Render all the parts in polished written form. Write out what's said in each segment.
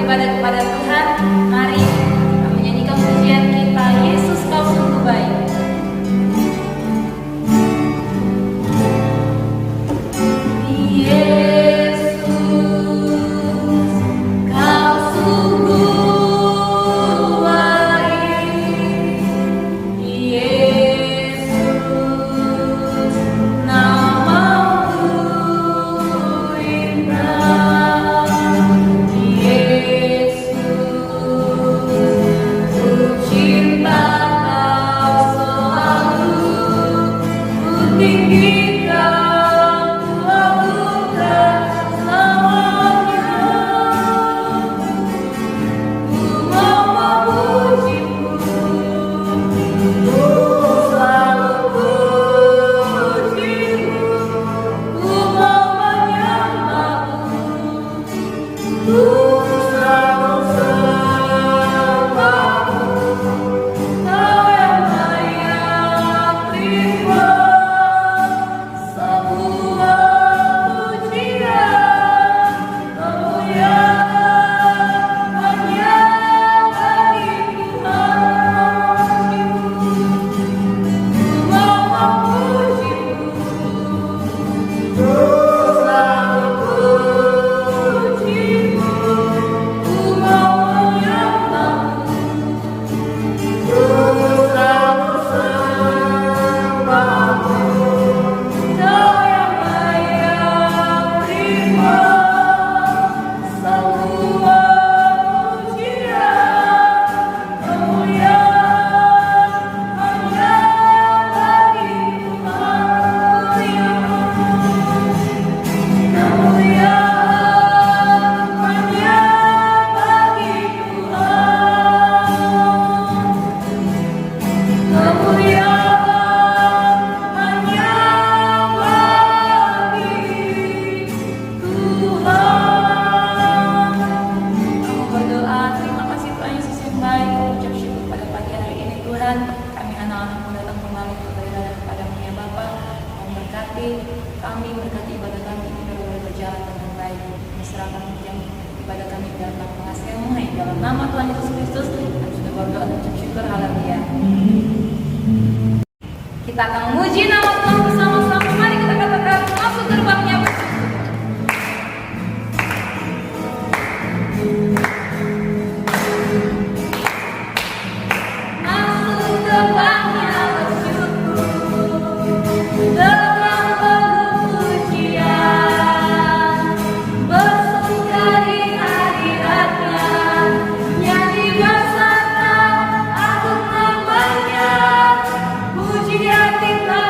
beribadah kepada Tuhan. Mari kita menyanyikan pujian kita, Yesus kau sungguh baik. Kami berkati ibadah kami ini berjalan dengan baik. Serahkan ibadah kami dalam pengasihmu dalam nama Tuhan Yesus Kristus. Kami sudah berdoa dan bersyukur. Haleluya. Kita akan memuji nama Tuhan bersama-sama. Mari kita katakan masuk gerbangnya bersyukur. Masuk gerbangnya bersyukur. Puji hati tak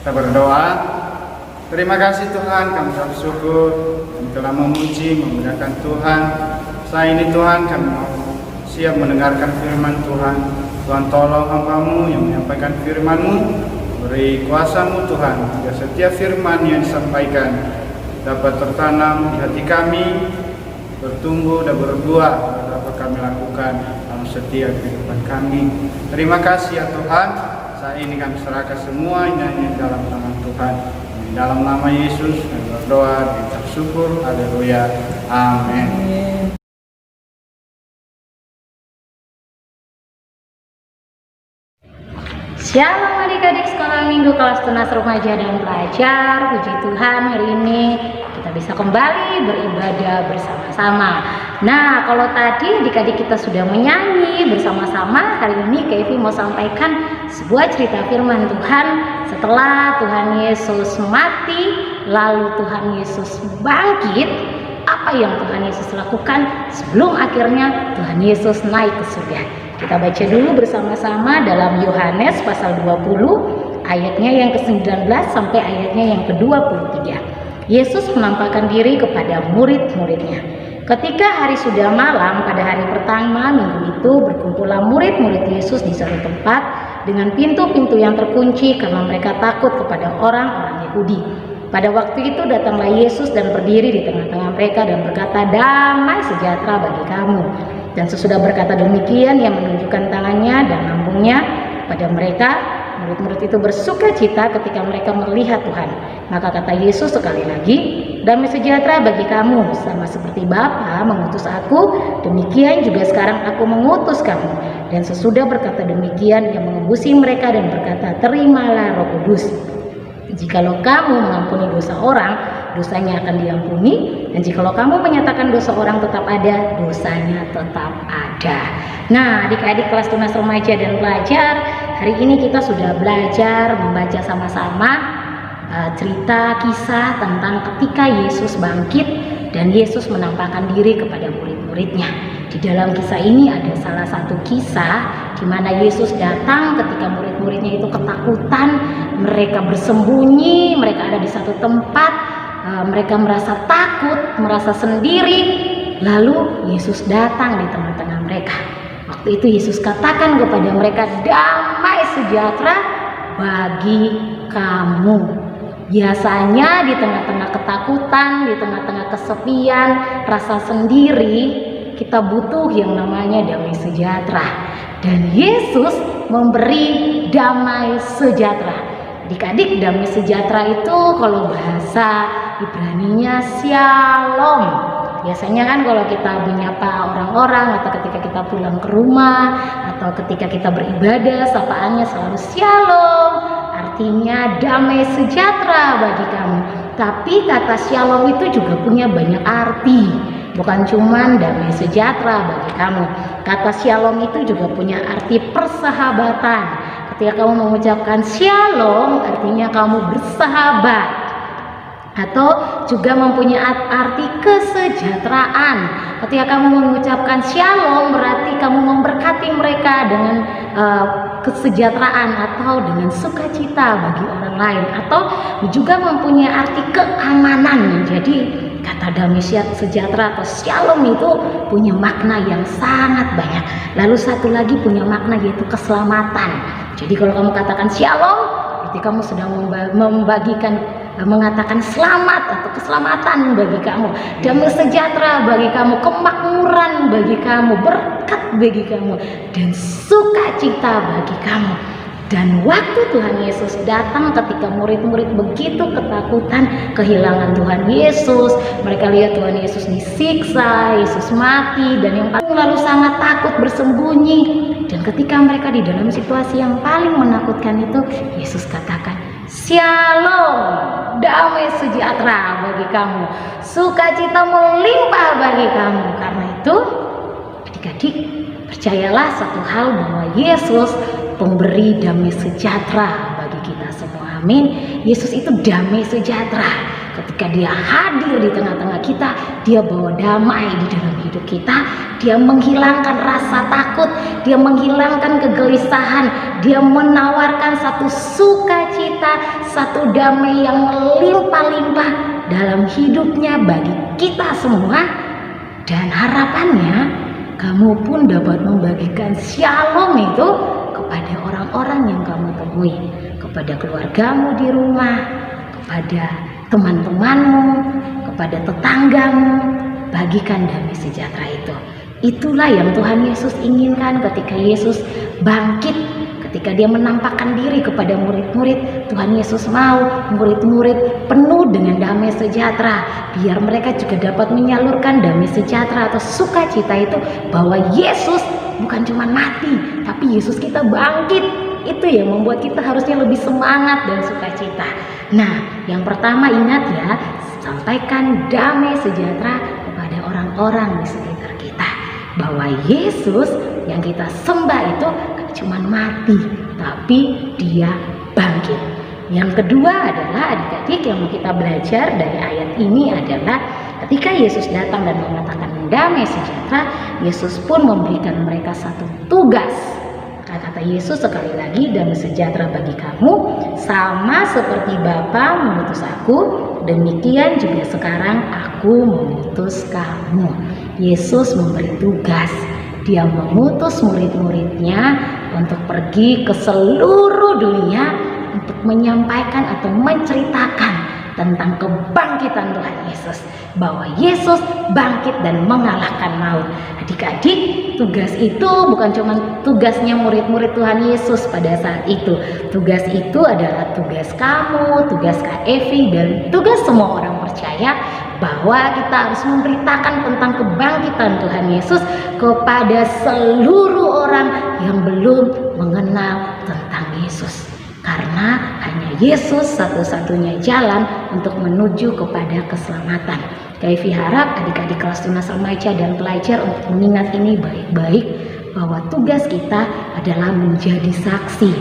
Kita berdoa. Terima kasih Tuhan, kami bersyukur, kami telah memuji, memuliakan Tuhan. Saat ini Tuhan, kami mau siap mendengarkan firman Tuhan. Tuhan, tolong hamba-Mu yang menyampaikan firman-Mu, beri kuasa-Mu Tuhan, agar setiap firman yang disampaikan dapat tertanam di hati kami, bertumbuh dan berbuah, dapat kami lakukan dalam setiap kehidupan kami. Terima kasih ya Tuhan. Saat ini kami serahkan semua ini dalam tangan Tuhan. Di dalam nama Yesus kami berdoa dan bersyukur. Haleluya. Amin. Shalom adik-adik sekolah minggu kelas tunas remaja dan pelajar. Puji Tuhan, hari ini kita bisa kembali beribadah bersama-sama. Nah, kalau tadi adik-adik kita sudah menyanyi bersama-sama, hari ini Kak Evi mau sampaikan sebuah cerita firman Tuhan. Setelah Tuhan Yesus mati, lalu Tuhan Yesus bangkit, apa yang Tuhan Yesus lakukan sebelum akhirnya Tuhan Yesus naik ke surga. Kita baca dulu bersama-sama dalam Yohanes pasal 20 ayatnya yang ke-19 sampai ayatnya yang ke-23. Yesus menampakkan diri kepada murid-muridnya. Ketika hari sudah malam pada hari pertama minggu itu, berkumpullah murid-murid Yesus di satu tempat dengan pintu-pintu yang terkunci karena mereka takut kepada orang-orang Yahudi. Pada waktu itu datanglah Yesus dan berdiri di tengah-tengah mereka dan berkata, "Damai sejahtera bagi kamu." Dan sesudah berkata demikian, ia menunjukkan tangannya dan lambungnya pada mereka. Murid-murid itu bersuka cita ketika mereka melihat Tuhan. Maka kata Yesus sekali lagi, "Damai sejahtera bagi kamu, sama seperti Bapa mengutus aku, demikian juga sekarang aku mengutus kamu." Dan sesudah berkata demikian, ia mengembusi mereka dan berkata, "Terimalah Roh Kudus. Jikalau kamu mengampuni dosa orang, dosanya akan diampuni, dan jikalau kamu menyatakan dosa orang tetap ada, dosanya tetap ada." Nah, adik-adik kelas tunas remaja dan pelajar, hari ini kita sudah belajar membaca sama-sama cerita kisah tentang ketika Yesus bangkit dan Yesus menampakkan diri kepada murid-muridnya. Di dalam kisah ini ada salah satu kisah di mana Yesus datang ketika murid-muridnya itu ketakutan, mereka bersembunyi, mereka ada di satu tempat, mereka merasa takut, merasa sendiri. Lalu Yesus datang di tengah-tengah mereka. Waktu itu Yesus katakan kepada mereka, "Damai sejahtera bagi kamu." Biasanya di tengah-tengah ketakutan, di tengah-tengah kesepian, rasa sendiri, kita butuh yang namanya damai sejahtera. Dan Yesus memberi damai sejahtera. Adik-adik, damai sejahtera itu kalau bahasa Ibraninya shalom. Biasanya kan kalau kita menyapa orang-orang atau ketika kita pulang ke rumah atau ketika kita beribadah, sapaannya selalu shalom. Artinya damai sejahtera bagi kamu. Tapi kata shalom itu juga punya banyak arti. Bukan cuma damai sejahtera bagi kamu. Kata shalom itu juga punya arti persahabatan. Ketika kamu mengucapkan shalom, artinya kamu bersahabat. Atau juga mempunyai arti kesejahteraan. Ketika kamu mengucapkan shalom, berarti kamu memberkati mereka dengan kesejahteraan atau dengan sukacita bagi orang lain. Atau juga mempunyai arti keamanan. Jadi kata damai sejahtera atau shalom itu punya makna yang sangat banyak. Lalu satu lagi punya makna yaitu keselamatan. Jadi kalau kamu katakan shalom, berarti kamu sedang mengatakan selamat atau keselamatan bagi kamu, damai sejahtera bagi kamu, kemakmuran bagi kamu, berkat bagi kamu, dan sukacita bagi kamu. Dan waktu Tuhan Yesus datang ketika murid-murid begitu ketakutan kehilangan Tuhan Yesus, mereka lihat Tuhan Yesus disiksa, Yesus mati, dan yang paling lalu sangat takut bersembunyi. Dan ketika mereka di dalam situasi yang paling menakutkan itu, Yesus katakan, "Shalom, damai sejahtera bagi kamu, sukacita melimpah bagi kamu." Karena itu, adik-adik, percayalah satu hal bahwa Yesus pemberi damai sejahtera bagi kita semua. Amin. Yesus itu damai sejahtera. ketika dia hadir di tengah-tengah kita, dia bawa damai di dalam hidup kita, dia menghilangkan rasa takut, dia menghilangkan kegelisahan, dia menawarkan satu sukacita, satu damai yang melimpah-limpah dalam hidupnya bagi kita semua. Dan harapannya kamu pun dapat membagikan shalom itu kepada orang-orang yang kamu temui, kepada keluargamu di rumah, kepada teman-temanmu, kepada tetanggamu. Bagikan damai sejahtera itu. Itulah yang Tuhan Yesus inginkan ketika Yesus bangkit, ketika dia menampakkan diri kepada murid-murid. Tuhan Yesus mau murid-murid penuh dengan damai sejahtera, biar mereka juga dapat menyalurkan damai sejahtera atau sukacita itu, bahwa Yesus bukan cuma mati, tapi Yesus kita bangkit. Itu yang membuat kita harusnya lebih semangat dan sukacita. Nah, yang pertama ingat ya, sampaikan damai sejahtera kepada orang-orang di sekitar kita, bahwa Yesus yang kita sembah itu gak cuma mati, tapi dia bangkit. Yang kedua adalah, adik-adik, yang mau kita belajar dari ayat ini adalah ketika Yesus datang dan mengatakan damai sejahtera, Yesus pun memberikan mereka satu tugas. Kata Yesus sekali lagi, damai sejahtera bagi kamu, sama seperti Bapa mengutus aku, demikian juga sekarang aku mengutus kamu. Yesus memberi tugas. Dia mengutus murid-muridnya untuk pergi ke seluruh dunia untuk menyampaikan atau menceritakan tentang kebangkitan Tuhan Yesus, bahwa Yesus bangkit dan mengalahkan maut. Adik-adik, tugas itu bukan cuma tugasnya murid-murid Tuhan Yesus pada saat itu. Tugas itu adalah tugas kamu, tugas Kak Evi, dan tugas semua orang percaya, bahwa kita harus memberitakan tentang kebangkitan Tuhan Yesus kepada seluruh orang yang belum mengenal tentang Yesus. Karena hanya Yesus satu-satunya jalan untuk menuju kepada keselamatan. Kak harap adik-adik kelas tunas remaja dan pelajar untuk mengingat ini baik-baik, bahwa tugas kita adalah menjadi saksi.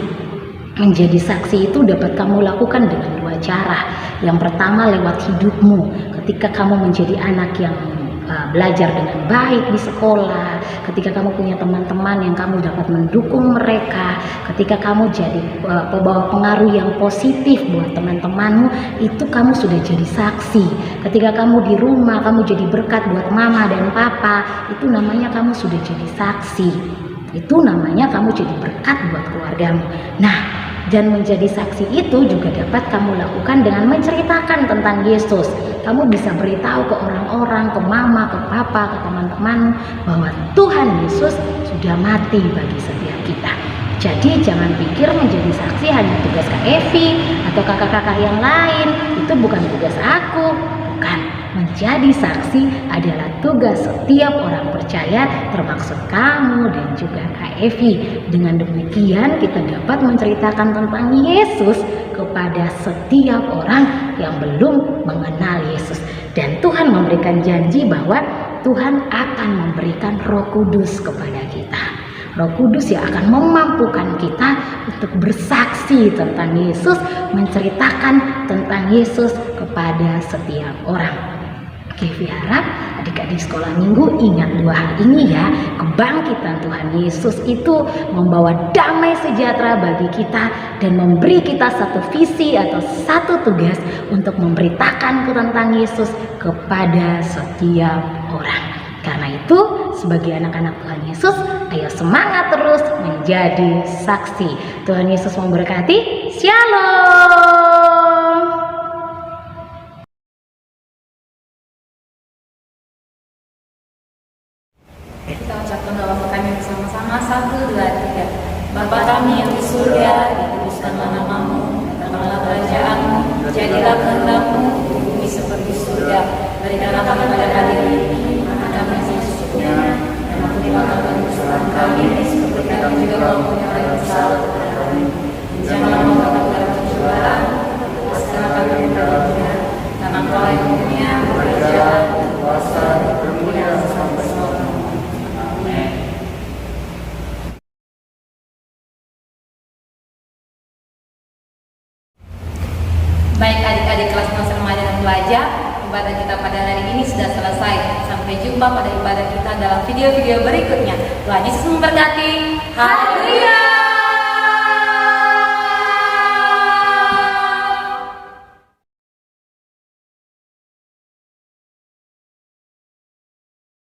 Menjadi saksi itu dapat kamu lakukan dengan dua cara. Yang pertama lewat hidupmu, ketika kamu menjadi anak yang belajar dengan baik di sekolah, ketika kamu punya teman-teman yang kamu dapat mendukung mereka, ketika kamu jadi pembawa pengaruh yang positif buat teman-temanmu, itu kamu sudah jadi saksi. Ketika kamu di rumah, kamu jadi berkat buat mama dan papa, itu namanya kamu sudah jadi saksi. Itu namanya kamu jadi berkat buat keluargamu. Nah, dan menjadi saksi itu juga dapat kamu lakukan dengan menceritakan tentang Yesus. Kamu bisa beritahu ke orang-orang, ke mama, ke papa, ke teman-teman, bahwa Tuhan Yesus sudah mati bagi setiap kita. Jadi jangan pikir menjadi saksi hanya tugas Kak Evi atau kakak-kakak yang lain. Itu bukan tugas aku. Bukan. Menjadi saksi adalah tugas setiap orang percaya, termasuk kamu dan juga Kak Evi. Dengan demikian kita dapat menceritakan tentang Yesus kepada setiap orang yang belum mengenal Yesus. Dan Tuhan memberikan janji bahwa Tuhan akan memberikan Roh Kudus kepada kita. Roh Kudus yang akan memampukan kita untuk bersaksi tentang Yesus, menceritakan tentang Yesus kepada setiap orang. Kevi harap adik-adik sekolah minggu ingat dua hal ini ya. Kebangkitan Tuhan Yesus itu membawa damai sejahtera bagi kita dan memberi kita satu visi atau satu tugas untuk memberitakan tentang Yesus kepada setiap orang. Karena itu, sebagai anak-anak Tuhan Yesus, ayo semangat terus menjadi saksi. Tuhan Yesus memberkati. Shalom. Kita ucapkan doa kami bersama-sama. 1, 2, 3. Bapa kami yang di surga, dikuduskanlah namamu, datanglah kerajaanmu, jadilah kehendak-mu di bumi seperti surga. Berikanlah kami pada hari ini makan kami yang secukupnya, dan ampunilah kami kesalahan kami, seperti kami juga mengampuni orang yang bersalah kepada kami. Janganlah membawa kami dalam pencobaan, lepaskanlah kami dari dunia, karena Engkau yang punya kerajaan, kuasa, dan kemuliaan sampai selamanya. Amin. Baik adik-adik kelas 6 remaja dan belajar. Ibadah kita pada hari ini sudah selesai. Sampai jumpa pada ibadah kita dalam video-video berikutnya. Tuhan Yesus memberkati. Haleluya.